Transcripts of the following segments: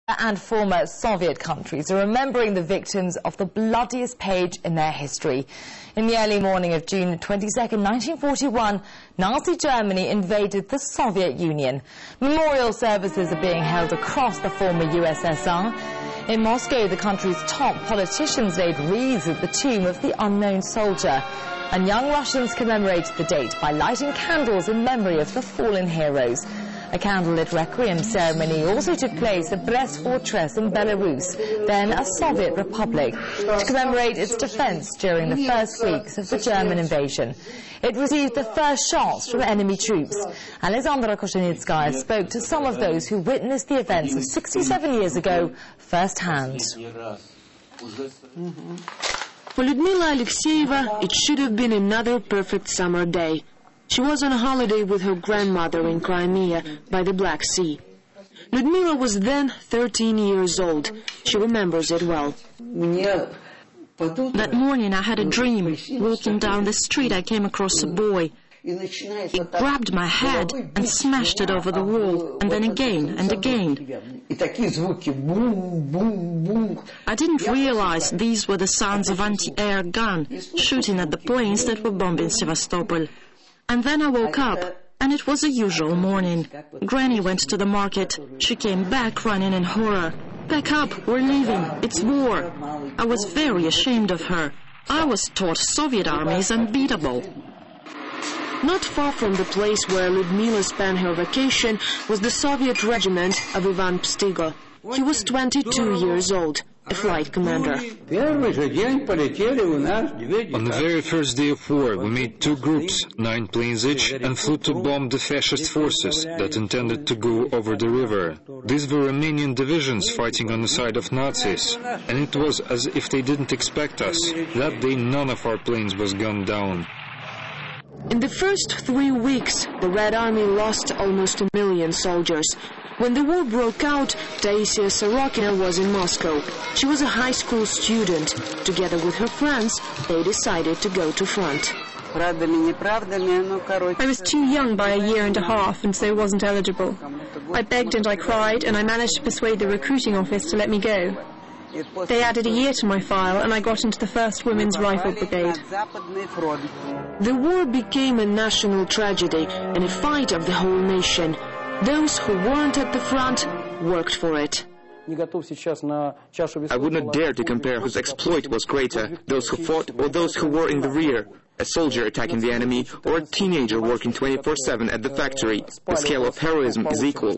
And former Soviet countries are remembering the victims of the bloodiest page in their history. In the early morning of June 22nd, 1941, Nazi Germany invaded the Soviet Union. Memorial services are being held across the former USSR. In Moscow, the country's top politicians laid wreaths at the tomb of the unknown soldier. And young Russians commemorated the date by lighting candles in memory of the fallen heroes. A candlelit requiem ceremony also took place at Brest Fortress in Belarus, then a Soviet republic, to commemorate its defense during the first weeks of the German invasion. It received the first shots from enemy troops. Alexandra Koshenitskaya spoke to some of those who witnessed the events of 67 years ago firsthand. For Lyudmila Alexeyeva, it should have been another perfect summer day. She was on a holiday with her grandmother in Crimea by the Black Sea. Lyudmila was then 13 years old. She remembers it well. That morning I had a dream. Walking down the street I came across a boy. He grabbed my head and smashed it over the wall, and then again and again. I didn't realize these were the sounds of anti-air gun shooting at the planes that were bombing Sevastopol. And then I woke up, and it was a usual morning. Granny went to the market. She came back running in horror. "Pack up, we're leaving, it's war." I was very ashamed of her. I was taught Soviet army is unbeatable. Not far from the place where Lyudmila spent her vacation was the Soviet regiment of Ivan Pstigo. He was 22 years old, a flight commander. On the very first day of war, we made two groups, 9 planes each, and flew to bomb the fascist forces that intended to go over the river. These were Romanian divisions fighting on the side of Nazis, and it was as if they didn't expect us. That day none of our planes was gunned down. In the first 3 weeks, the Red Army lost almost 1 million soldiers. When the war broke out, Taisia Sorokina was in Moscow. She was a high school student. Together with her friends, they decided to go to front. I was too young by a year and a half, and so wasn't eligible. I begged and I cried, and I managed to persuade the recruiting office to let me go. They added a year to my file, and I got into the 1st Women's Rifle Brigade. The war became a national tragedy and a fight of the whole nation. Those who weren't at the front worked for it. I would not dare to compare whose exploit was greater, those who fought or those who were in the rear. A soldier attacking the enemy or a teenager working 24/7 at the factory. The scale of heroism is equal.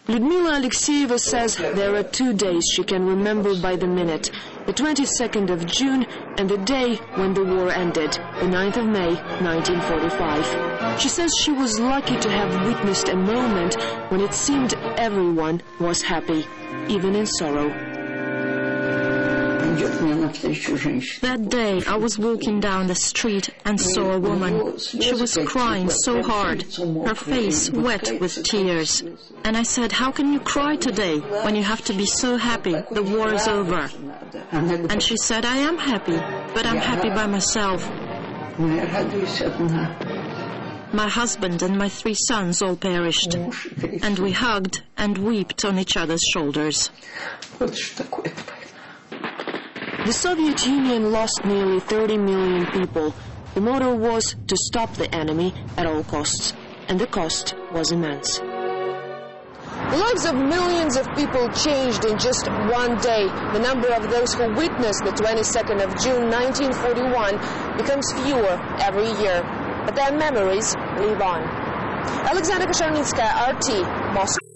Lyudmila Alexeyeva says there are 2 days she can remember by the minute. The 22nd of June and the day when the war ended, the 9th of May, 1945. She says she was lucky to have witnessed a moment when it seemed everyone was happy, even in sorrow. That day I was walking down the street and saw a woman. She was crying so hard, her face wet with tears. And I said, "How can you cry today when you have to be so happy the war is over?" And she said, "I am happy, but I'm happy by myself." My husband and my 3 sons all perished, and we hugged and wept on each other's shoulders. The Soviet Union lost nearly 30 million people. The motto was to stop the enemy at all costs, and the cost was immense. The lives of millions of people changed in just one day. The number of those who witnessed the 22nd of June 1941 becomes fewer every year, but their memories live on. Alexandra Koshenitskaya, RT, Moscow.